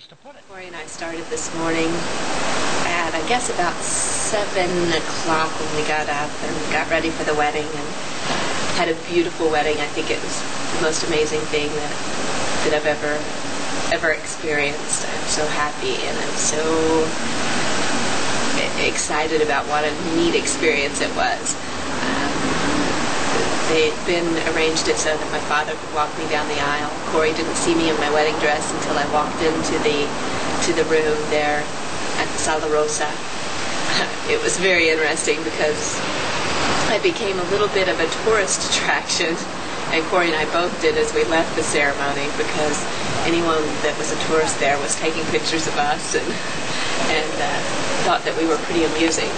place to put it. Cory and I started this morning at, I guess, about 7 o'clock when we got up and got ready for the wedding and had a beautiful wedding. I think it was the most amazing thing that I've ever experienced. I'm so happy and I'm so excited about what a neat experience it was. They'd been arranged it so that my father could walk me down the aisle. Cory didn't see me in my wedding dress until I walked into the room there at the Sala Rosa. It was very interesting because I became a little bit of a tourist attraction, and Cory and I both did as we left the ceremony, because anyone that was a tourist there was taking pictures of us and thought that we were pretty amusing.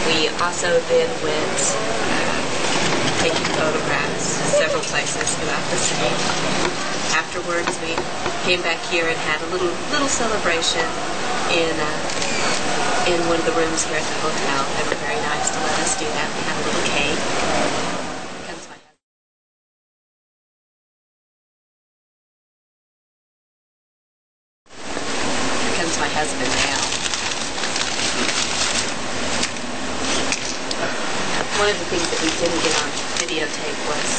We also then went taking photographs several places throughout the city. Afterwards, we came back here and had a little celebration in one of the rooms here at the hotel. They were very nice to let us do that. We had a little cake. Here comes my husband now. One of the things that we didn't get on videotape was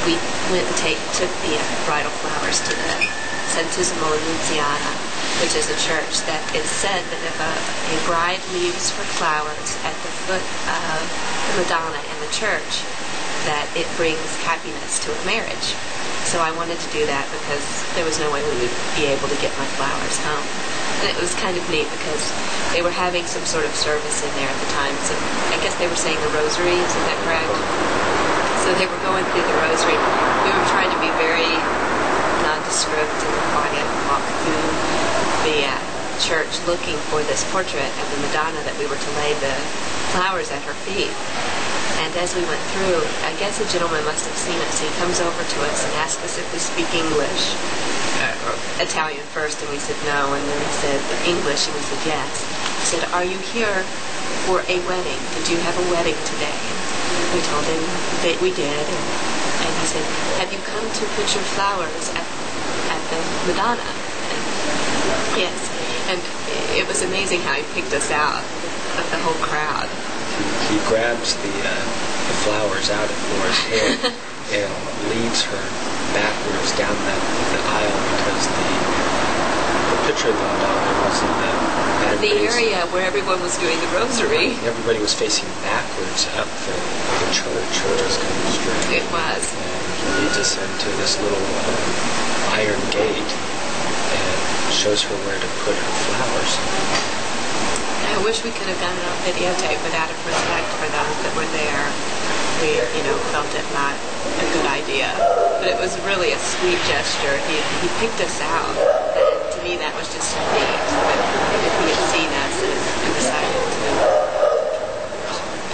we went and took the bridal flowers to the Santissimo Annunziata, which is a church that is said that if a bride leaves her flowers at the foot of the Madonna in the church, that it brings happiness to a marriage. So I wanted to do that because there was no way we would be able to get my flowers home. And it was kind of neat because they were having some sort of service in there at the time. So I guess they were saying the rosary, isn't that correct? So they were going through the rosary. We were trying to be very nondescript and quiet and walk through the church looking for this portrait of the Madonna that we were to lay the flowers at her feet. And as we went through, I guess a gentleman must have seen us. He comes over to us and asked us if we speak English. Or Italian first, and we said no, and then he said English, and we said yes. He said, "Are you here for a wedding? Did you have a wedding today?" And we told him that we did, and he said, "Have you come to put your flowers at the Madonna?" And yes, and it was amazing how he picked us out of the whole crowd. He grabs the flowers out of Laura's hair and leads her backwards down the aisle because the picture of the Madonna was in the area where everyone was doing the rosary. Everybody was facing backwards up the church. Church was kind of straight. It was. And he leads us into this little iron gate and shows her where to put her flowers. I wish we could have done it on videotape, but out of respect for those that were there, we, felt it not a good idea. But it was really a sweet gesture. He picked us out, and to me that was just so neat. That if he had seen us and decided to,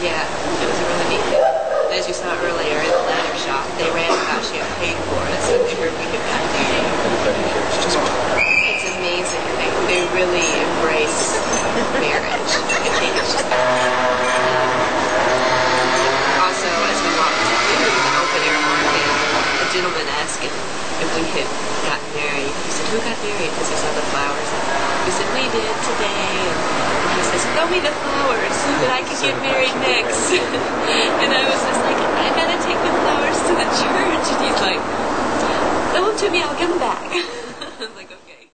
yeah, it was a really neat thing. And as you saw earlier in the ladder shop, they ran about champagne for us, and they heard we had gotten married. Everybody here is just It's amazing. They really embrace marriage. I think it's just also, as we walked through the open air market, a gentleman asked if we had gotten married. He said, "Who got married?" Because he saw the flowers. And we said, "We did today." And he says, "Throw me the flowers so that I can get married next." And I was just like, "I gotta take the flowers to the church." And he's like, "Throw them to me, I'll give them back."